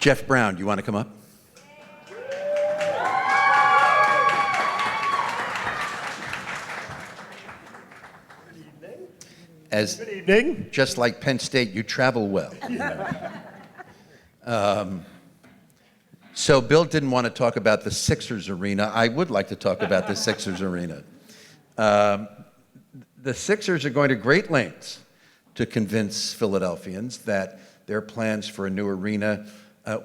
Jeff Brown, you want to come up? Good evening. Just like Penn State, you travel well. So Bill didn't want to talk about the Sixers arena. I would like to talk about the Sixers arena. The Sixers are going to great lengths to convince Philadelphians that their plans for a new arena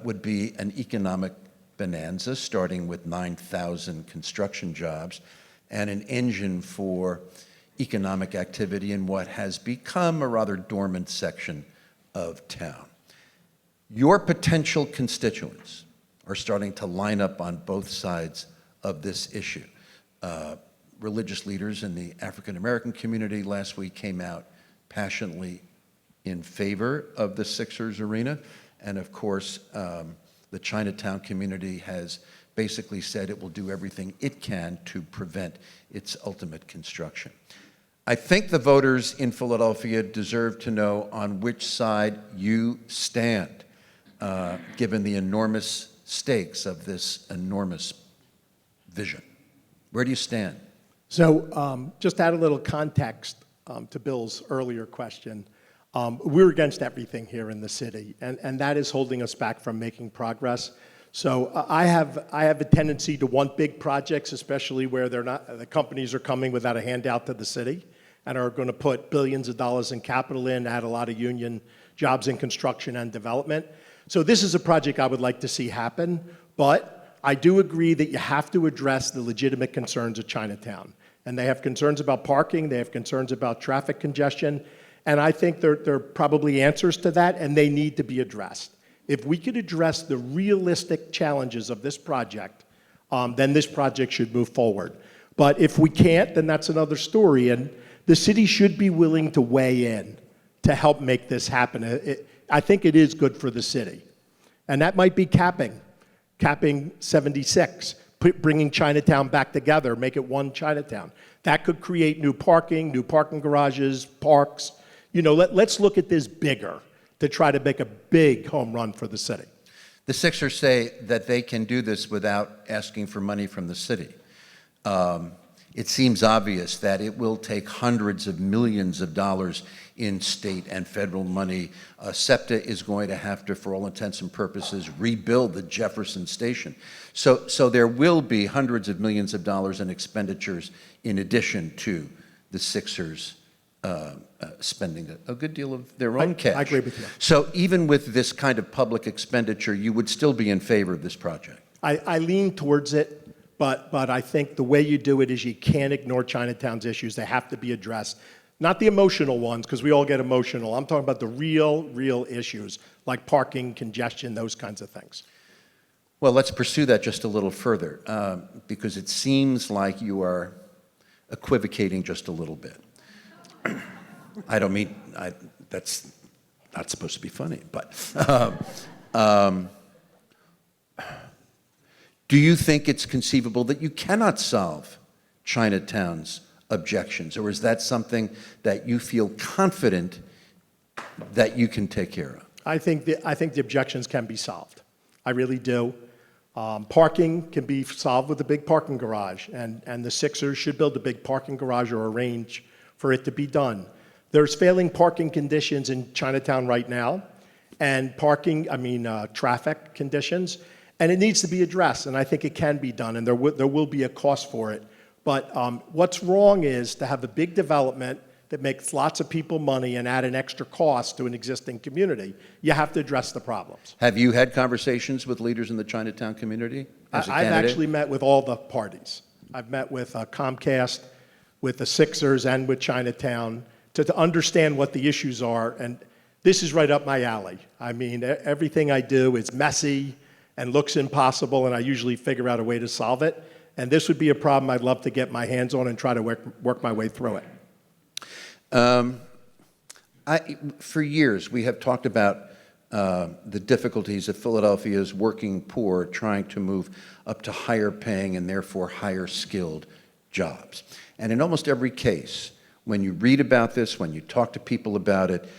would be an economic bonanza, starting with 9,000 construction jobs and an engine for economic activity in what has become a rather dormant section of town. Your potential constituents are starting to line up on both sides of this issue. Religious leaders in the African American community last week came out passionately in favor of the Sixers arena. And of course, the Chinatown community has basically said it will do everything it can to prevent its ultimate construction. I think the voters in Philadelphia deserve to know on which side you stand, given the enormous stakes of this enormous vision. Where do you stand? So just to add a little context to Bill's earlier question, we're against everything here in the city, and that is holding us back from making progress. So I have a tendency to want big projects, especially where the companies are coming without a handout to the city and are going to put billions of dollars in capital in, add a lot of union jobs in construction and development. So this is a project I would like to see happen, but I do agree that you have to address the legitimate concerns of Chinatown. And they have concerns about parking, they have concerns about traffic congestion, and I think there are probably answers to that, and they need to be addressed. If we could address the realistic challenges of this project, then this project should move forward. But if we can't, then that's another story, and the city should be willing to weigh in to help make this happen. I think it is good for the city. And that might be capping 76, bringing Chinatown back together, make it one Chinatown. That could create new parking garages, parks. You know, let's look at this bigger to try to make a big home run for the city. The Sixers say that they can do this without asking for money from the city. It seems obvious that it will take hundreds of millions of dollars in state and federal money. SEPTA is going to have to, for all intents and purposes, rebuild the Jefferson Station. So there will be hundreds of millions of dollars in expenditures in addition to the Sixers spending a good deal of their own cash. I agree with you. So even with this kind of public expenditure, you would still be in favor of this project? I lean towards it. But I think the way you do it is you can't ignore Chinatown's issues. They have to be addressed. Not the emotional ones, because we all get emotional. I'm talking about the real issues, like parking, congestion, those kinds of things. Well, let's pursue that just a little further, because it seems like you are equivocating just a little bit. I don't mean, that's not supposed to be funny, but do you think it's conceivable that you cannot solve Chinatown's objections, or is that something that you feel confident that you can take care of? I think the objections can be solved. I really do. Parking can be solved with a big parking garage, and the Sixers should build a big parking garage or arrange for it to be done. There's failing parking conditions in Chinatown right now, and traffic conditions. And it needs to be addressed, and I think it can be done, and there will be a cost for it. But what's wrong is to have a big development that makes lots of people money and add an extra cost to an existing community. You have to address the problems. Have you had conversations with leaders in the Chinatown community as a candidate? I've actually met with all the parties. I've met with Comcast, with the Sixers, and with Chinatown to understand what the issues are, and this is right up my alley. I mean, everything I do is messy and looks impossible, and I usually figure out a way to solve it. And this would be a problem I'd love to get my hands on and try to work my way through it. For years, we have talked about the difficulties of Philadelphia's working poor trying to move up to higher paying and therefore higher skilled jobs. And in almost every case, when you read about this, when you talk to people about it,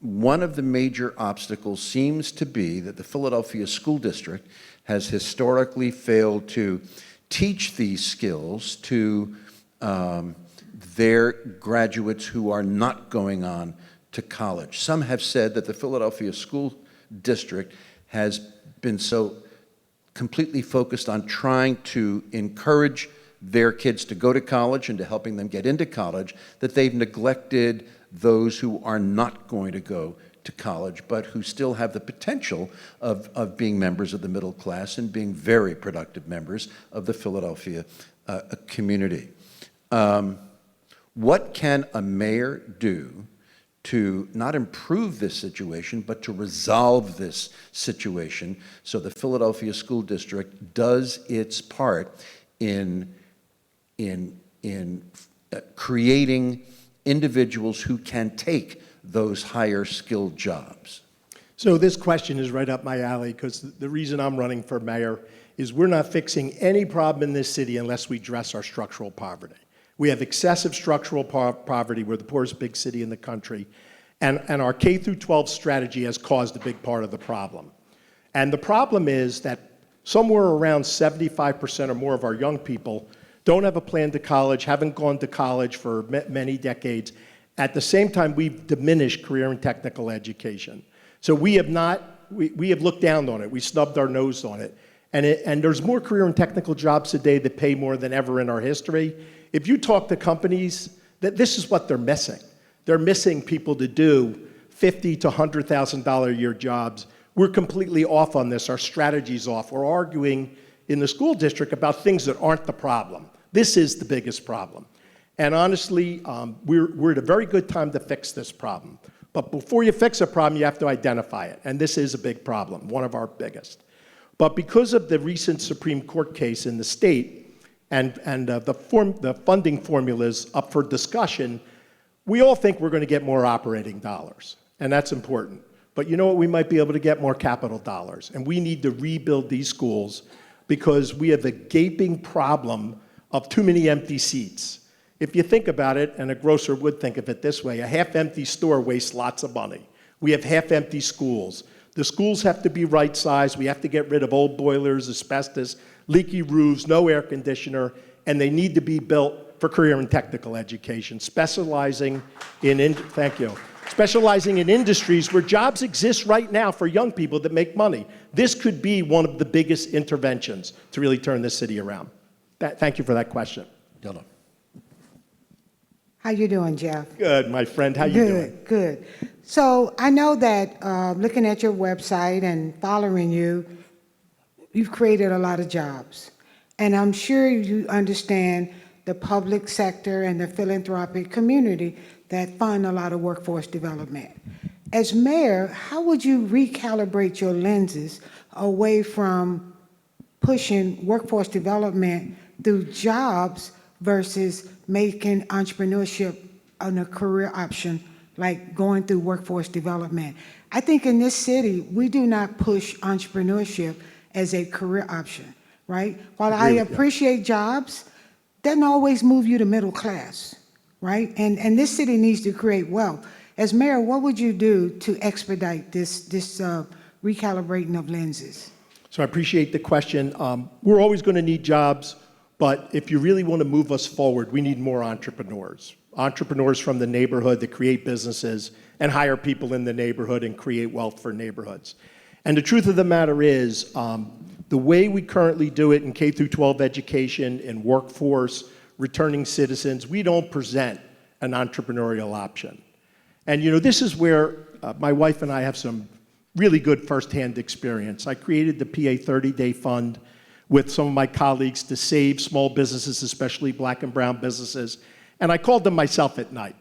one of the major obstacles seems to be that the Philadelphia School District has historically failed to teach these skills to their graduates who are not going on to college. Some have said that the Philadelphia School District has been so completely focused on trying to encourage their kids to go to college and to helping them get into college that they've neglected those who are not going to go to college, but who still have the potential of being members of the middle class and being very productive members of the Philadelphia community. What can a mayor do to not improve this situation, but to resolve this situation so the Philadelphia School District does its part in creating individuals who can take those higher skilled jobs? So this question is right up my alley, because the reason I'm running for mayor is we're not fixing any problem in this city unless we address our structural poverty. We have excessive structural poverty. We're the poorest big city in the country. And our K through 12 strategy has caused a big part of the problem. And the problem is that somewhere around 75% or more of our young people don't have a plan to college, haven't gone to college for many decades. At the same time, we've diminished career and technical education. So we have looked down on it. We snubbed our nose on it. And there's more career and technical jobs today that pay more than ever in our history. If you talk to companies, this is what they're missing. They're missing people to do $50,000 to $100,000 a year jobs. We're completely off on this. Our strategy's off. We're arguing in the school district about things that aren't the problem. This is the biggest problem. And honestly, we're at a very good time to fix this problem. But before you fix a problem, you have to identify it. And this is a big problem, one of our biggest. But because of the recent Supreme Court case in the state, and the funding formulas up for discussion, we all think we're going to get more operating dollars, and that's important. But you know what? We might be able to get more capital dollars, and we need to rebuild these schools because we have a gaping problem of too many empty seats. If you think about it, and a grocer would think of it this way, a half-empty store wastes lots of money. We have half-empty schools. The schools have to be right-sized. We have to get rid of old boilers, asbestos, leaky roofs, no air conditioner, and they need to be built for career and technical education, specializing in industries where jobs exist right now for young people that make money. This could be one of the biggest interventions to really turn this city around. Thank you for that question. Della. How you doing, Jeff? Good, my friend. How you doing? Good. So I know that looking at your website and following you, you've created a lot of jobs. And I'm sure you understand the public sector and the philanthropic community that fund a lot of workforce development. As mayor, how would you recalibrate your lenses away from pushing workforce development through jobs versus making entrepreneurship a career option, like going through workforce development? I think in this city, we do not push entrepreneurship as a career option, right? While I appreciate jobs, doesn't always move you to middle class, right? And this city needs to create wealth. As mayor, what would you do to expedite this recalibrating of lenses? So I appreciate the question. We're always going to need jobs, but if you really want to move us forward, we need more entrepreneurs. Entrepreneurs from the neighborhood that create businesses and hire people in the neighborhood and create wealth for neighborhoods. And the truth of the matter is, the way we currently do it in K through 12 education, in workforce, returning citizens, we don't present an entrepreneurial option. And you know, this is where my wife and I have some really good firsthand experience. I created the PA 30-day fund with some of my colleagues to save small businesses, especially black and brown businesses. And I called them myself at night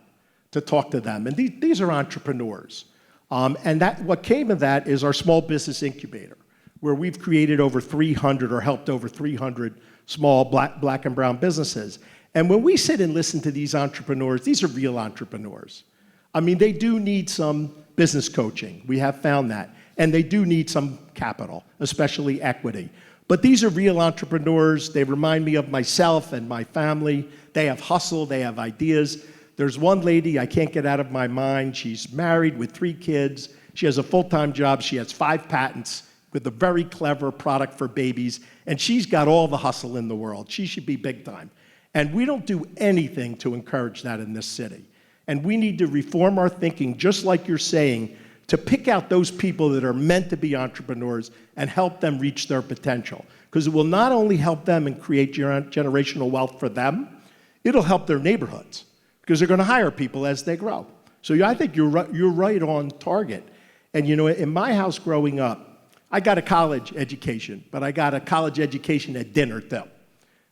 to talk to them. And these are entrepreneurs. And what came of that is our small business incubator, where we've created over 300 or helped over 300 small black and brown businesses. And when we sit and listen to these entrepreneurs, these are real entrepreneurs. I mean, they do need some business coaching. We have found that. And they do need some capital, especially equity. But these are real entrepreneurs. They remind me of myself and my family. They have hustle. They have ideas. There's one lady I can't get out of my mind. She's married with 3 kids. She has a full-time job. She has 5 patents with a very clever product for babies, and she's got all the hustle in the world. She should be big time. And we don't do anything to encourage that in this city. And we need to reform our thinking, just like you're saying, to pick out those people that are meant to be entrepreneurs and help them reach their potential. Because it will not only help them and create generational wealth for them, it'll help their neighborhoods, because they're going to hire people as they grow. So I think you're right on target. And you know, in my house growing up, I got a college education, but I got a college education at dinner too.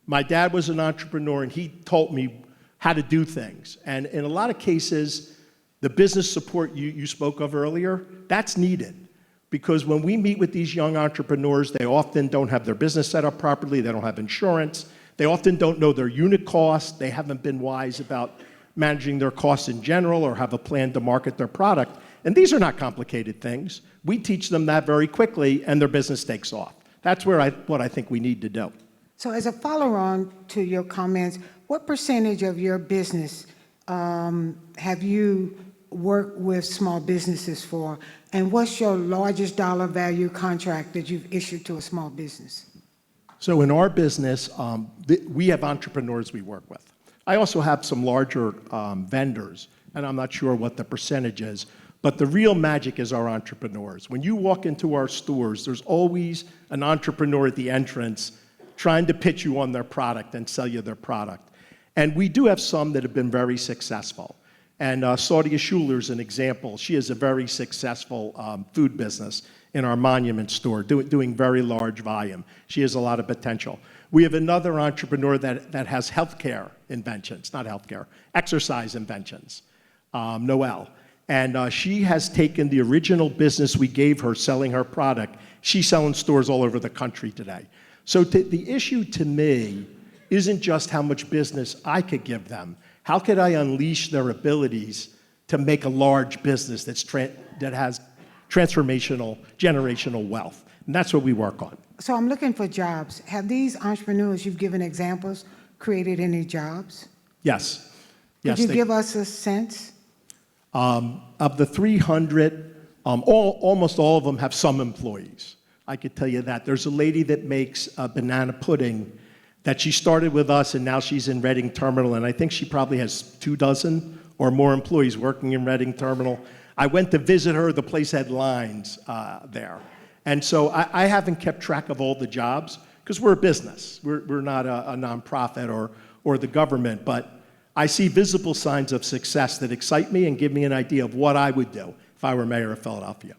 My dad was an entrepreneur, and he taught me how to do things. And in a lot of cases, the business support you spoke of earlier, that's needed. Because when we meet with these young entrepreneurs, they often don't have their business set up properly, they don't have insurance, they often don't know their unit costs, they haven't been wise about managing their costs in general or have a plan to market their product. And these are not complicated things. We teach them that very quickly, and their business takes off. That's what I think we need to do. So as a follow-on to your comments, what percentage of your business have you worked with small businesses for? And what's your largest dollar value contract that you've issued to a small business? So in our business, we have entrepreneurs we work with. I also have some larger vendors, and I'm not sure what the percentage is, but the real magic is our entrepreneurs. When you walk into our stores, there's always an entrepreneur at the entrance trying to pitch you on their product and sell you their product. And we do have some that have been very successful. And Saudia Schuler's an example. She has a very successful food business in our Monument store, doing very large volume. She has a lot of potential. We have another entrepreneur that has healthcare inventions, not healthcare, exercise inventions, Noelle. And she has taken the original business we gave her selling her product. She's selling stores all over the country today. So the issue to me isn't just how much business I could give them. How could I unleash their abilities to make a large business that has transformational, generational wealth? And that's what we work on. So I'm looking for jobs. Have these entrepreneurs you've given examples created any jobs? Yes. Could you give us a sense? Of the 300, almost all of them have some employees. I could tell you that. There's a lady that makes banana pudding that she started with us, and now she's in Reading Terminal, and I think she probably has 24 or more employees working in Reading Terminal. I went to visit her. The place had lines there. And so I haven't kept track of all the jobs, because we're a business. We're not a nonprofit or the government, but I see visible signs of success that excite me and give me an idea of what I would do if I were mayor of Philadelphia.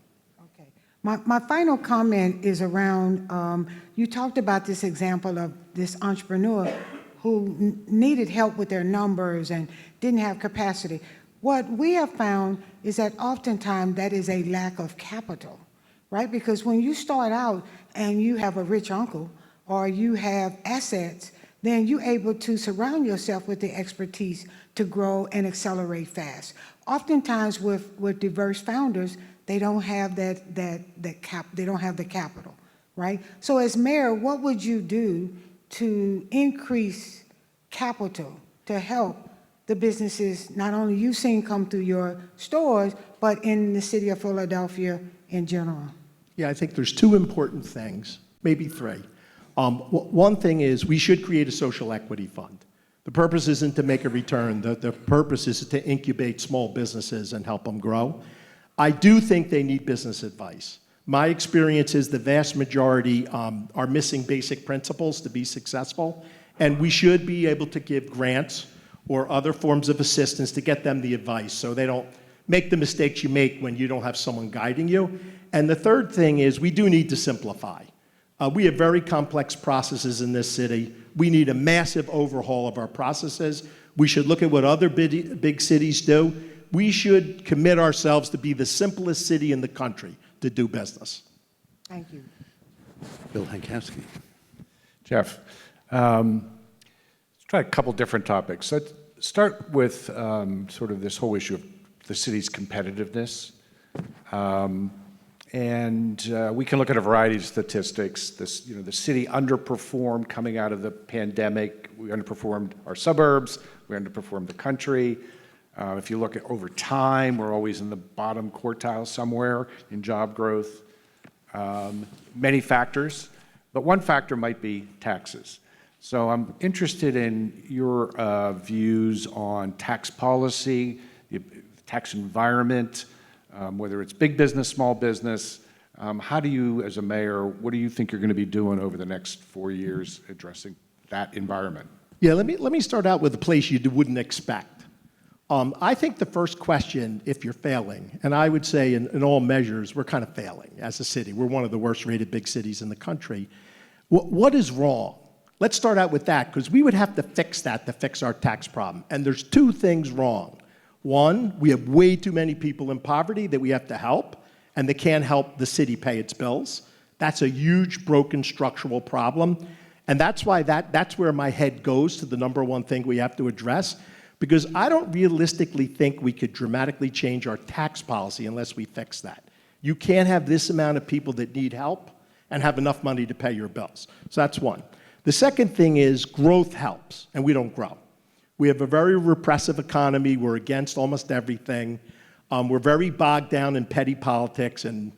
Okay. My final comment is around, you talked about this example of this entrepreneur who needed help with their numbers and didn't have capacity. What we have found is that oftentimes that is a lack of capital, right? Because when you start out and you have a rich uncle or you have assets, then you're able to surround yourself with the expertise to grow and accelerate fast. Oftentimes with diverse founders, they don't have they don't have the capital, right? So as mayor, what would you do to increase capital to help the businesses not only you've seen come through your stores, but in the city of Philadelphia in general? Yeah, I think there's 2 important things, maybe 3. One thing is we should create a social equity fund. The purpose isn't to make a return. The purpose is to incubate small businesses and help them grow. I do think they need business advice. My experience is the vast majority are missing basic principles to be successful, and we should be able to give grants or other forms of assistance to get them the advice so they don't make the mistakes you make when you don't have someone guiding you. And the third thing is we do need to simplify. We have very complex processes in this city. We need a massive overhaul of our processes. We should look at what other big cities do. We should commit ourselves to be the simplest city in the country to do business. Thank you. Bill Hankowsky. Jeff, let's try a couple different topics. Let's start with sort of this whole issue of the city's competitiveness. We can look at a variety of statistics. The city underperformed coming out of the pandemic. We underperformed our suburbs. We underperformed the country. If you look at over time, we're always in the bottom quartile somewhere in job growth. Many factors, but one factor might be taxes. So I'm interested in your views on tax policy, the tax environment, whether it's big business, small business. How do you, as a mayor, what do you think you're going to be doing over the next 4 years addressing that environment? Yeah, let me start out with a place you wouldn't expect. I think the first question, if you're failing, and I would say in all measures, we're kind of failing as a city. We're one of the worst rated big cities in the country. What is wrong? Let's start out with that, because we would have to fix that to fix our tax problem. And there's two things wrong. One, we have way too many people in poverty that we have to help, and they can't help the city pay its bills. That's a huge, broken structural problem. And that's why that's where my head goes to the number one thing we have to address, because I don't realistically think we could dramatically change our tax policy unless we fix that. You can't have this amount of people that need help and have enough money to pay your bills. So that's one. The second thing is growth helps, and we don't grow. We have a very repressive economy. We're against almost everything. We're very bogged down in petty politics, and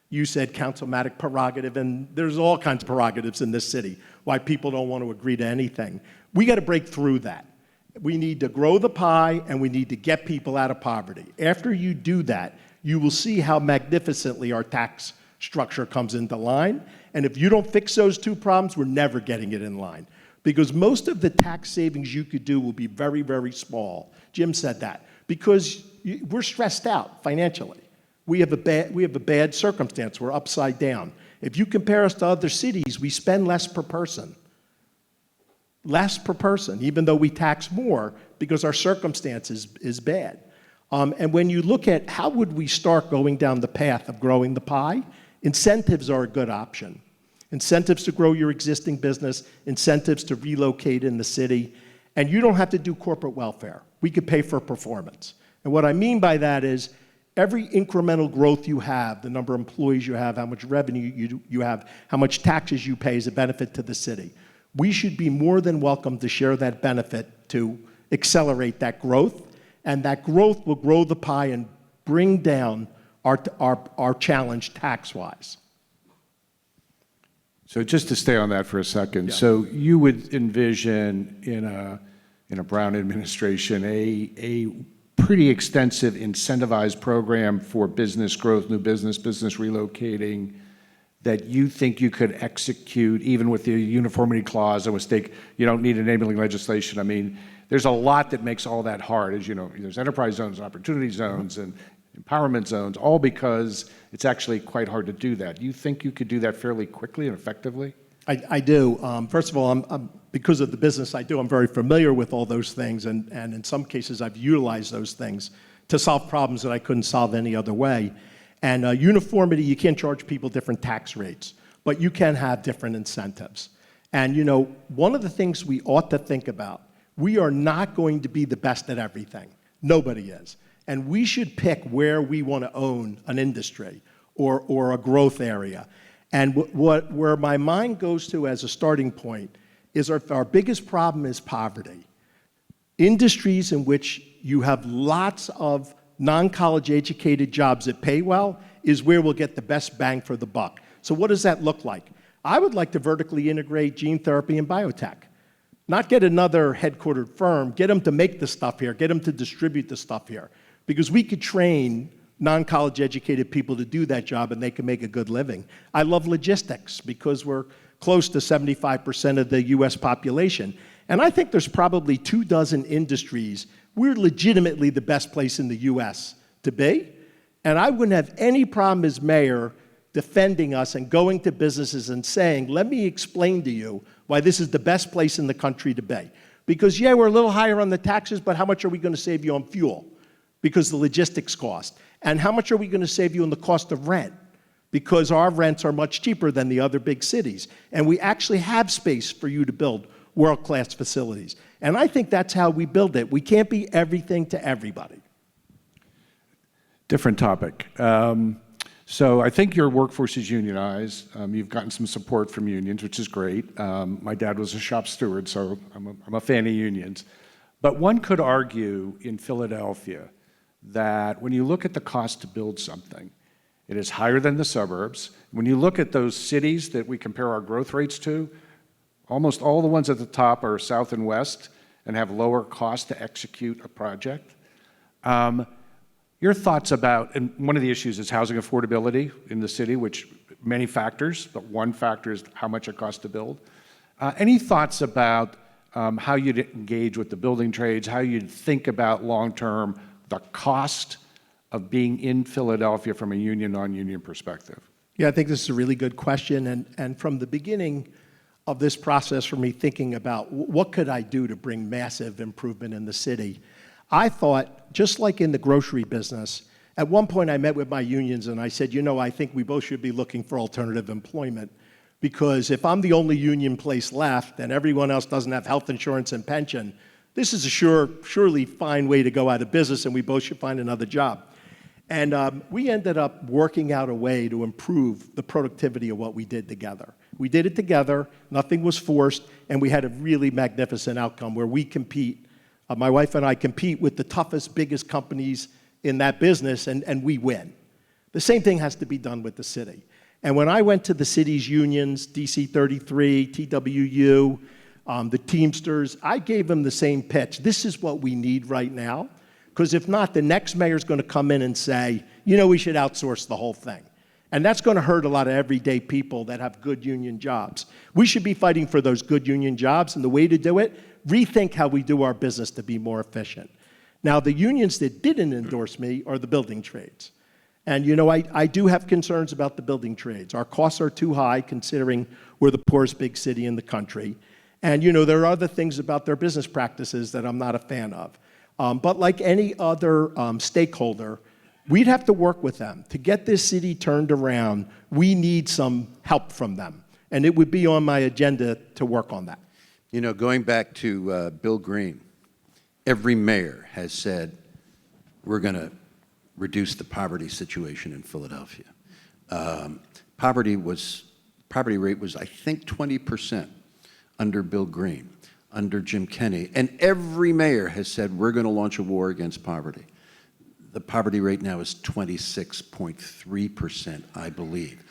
you said councilmatic prerogative, and there's all kinds of prerogatives in this city, why people don't want to agree to anything. We got to break through that. We need to grow the pie, and we need to get people out of poverty. After you do that, you will see how magnificently our tax structure comes into line. And if you don't fix those two problems, we're never getting it in line. Because most of the tax savings you could do will be very, very small. Jim said that. Because we're stressed out financially. We have a bad circumstance. We're upside down. If you compare us to other cities, we spend less per person. Less per person, even though we tax more because our circumstance is bad. And when you look at how would we start going down the path of growing the pie, incentives are a good option. Incentives to grow your existing business, incentives to relocate in the city, and you don't have to do corporate welfare. We could pay for performance. And what I mean by that is every incremental growth you have, the number of employees you have, how much revenue you have, how much taxes you pay is a benefit to the city. We should be more than welcome to share that benefit to accelerate that growth, and that growth will grow the pie and bring down our challenge tax-wise. So just to stay on that for a second, Yeah. so you would envision in a Brown administration a pretty extensive incentivized program for business growth, new business relocating, that you think you could execute even with the uniformity clause, a mistake, you don't need enabling legislation. I mean, there's a lot that makes all that hard. As you know, there's enterprise zones, opportunity zones, and empowerment zones, all because it's actually quite hard to do that. You think you could do that fairly quickly and effectively? I do. First of all, because of the business I do, I'm very familiar with all those things, and in some cases I've utilized those things to solve problems that I couldn't solve any other way. And uniformity, you can't charge people different tax rates, but you can have different incentives. And you know, one of the things we ought to think about, we are not going to be the best at everything. Nobody is. And we should pick where we want to own an industry or a growth area. And where my mind goes to as a starting point is our biggest problem is poverty. Industries in which you have lots of non-college educated jobs that pay well is where we'll get the best bang for the buck. So what does that look like? I would like to vertically integrate gene therapy and biotech. Not get another headquartered firm, get them to make the stuff here, get them to distribute the stuff here. Because we could train non-college educated people to do that job and they can make a good living. I love logistics because we're close to 75% of the US population. And I think there's probably 24 industries we're legitimately the best place in the US to be. And I wouldn't have any problem as mayor defending us and going to businesses and saying, let me explain to you why this is the best place in the country to be. Because yeah, we're a little higher on the taxes, but how much are we going to save you on fuel? Because the logistics cost. And how much are we going to save you on the cost of rent? Because our rents are much cheaper than the other big cities. And we actually have space for you to build world-class facilities. And I think that's how we build it. We can't be everything to everybody. Different topic. So I think your workforce is unionized. You've gotten some support from unions, which is great. My dad was a shop steward, so I'm a fan of unions. But one could argue in Philadelphia that when you look at the cost to build something, it is higher than the suburbs. When you look at those cities that we compare our growth rates to, almost all the ones at the top are south and west and have lower cost to execute a project. Your thoughts about, and one of the issues is housing affordability in the city, which many factors, but one factor is how much it costs to build. Any thoughts about how you'd engage with the building trades, how you'd think about long-term the cost of being in Philadelphia from a union, non-union perspective? Yeah, I think this is a really good question. And from the beginning of this process for me thinking about what could I do to bring massive improvement in the city, I thought, just like in the grocery business, at one point I met with my unions and I said, you know, I think we both should be looking for alternative employment, because if I'm the only union place left and everyone else doesn't have health insurance and pension, this is a surely fine way to go out of business, and we both should find another job. And we ended up working out a way to improve the productivity of what we did together. We did it together, nothing was forced, and we had a really magnificent outcome where we compete. My wife and I compete with the toughest, biggest companies in that business, and we win. The same thing has to be done with the city. And when I went to the city's unions, DC 33, TWU, the Teamsters, I gave them the same pitch. This is what we need right now, because if not, the next mayor's going to come in and say, you know, we should outsource the whole thing. And that's going to hurt a lot of everyday people that have good union jobs. We should be fighting for those good union jobs, and the way to do it, rethink how we do our business to be more efficient. Now, the unions that didn't endorse me are the building trades. And, you know, I do have concerns about the building trades. Our costs are too high, considering we're the poorest big city in the country. And, you know, there are other things about their business practices that I'm not a fan of. But like any other stakeholder, we'd have to work with them. To get this city turned around, we need some help from them. And it would be on my agenda to work on that. You know, going back to Bill Green, every mayor has said, we're going to reduce the poverty situation in Philadelphia. Poverty rate was, I think, 20% under Bill Green, under Jim Kenney, and every mayor has said, we're going to launch a war against poverty. The poverty rate now is 26.3%, I believe.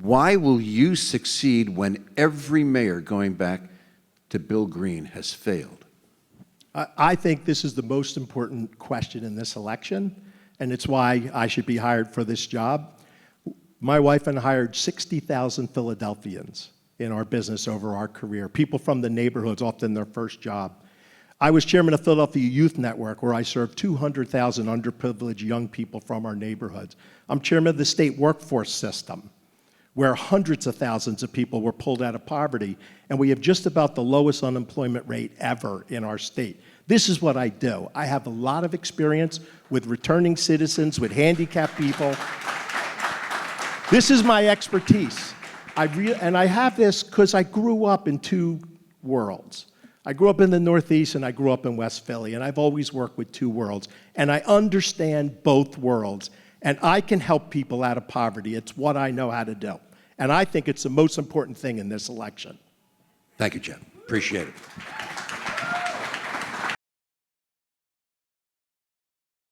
Why will you succeed when every mayor, going back to Bill Green, has failed? I think this is the most important question in this election, and it's why I should be hired for this job. My wife and I hired 60,000 Philadelphians in our business over our career, people from the neighborhoods, often their first job. I was chairman of Philadelphia Youth Network, where I served 200,000 underprivileged young people from our neighborhoods. I'm chairman of the state workforce system, where hundreds of thousands of people were pulled out of poverty, and we have just about the lowest unemployment rate ever in our state. This is what I do. I have a lot of experience with returning citizens, with handicapped people. This is my expertise. And I have this because I grew up in two worlds. I grew up in the Northeast and I grew up in West Philly, and I've always worked with two worlds. And I understand both worlds, and I can help people out of poverty. It's what I know how to do. And I think it's the most important thing in this election. Thank you, Jim. Appreciate it.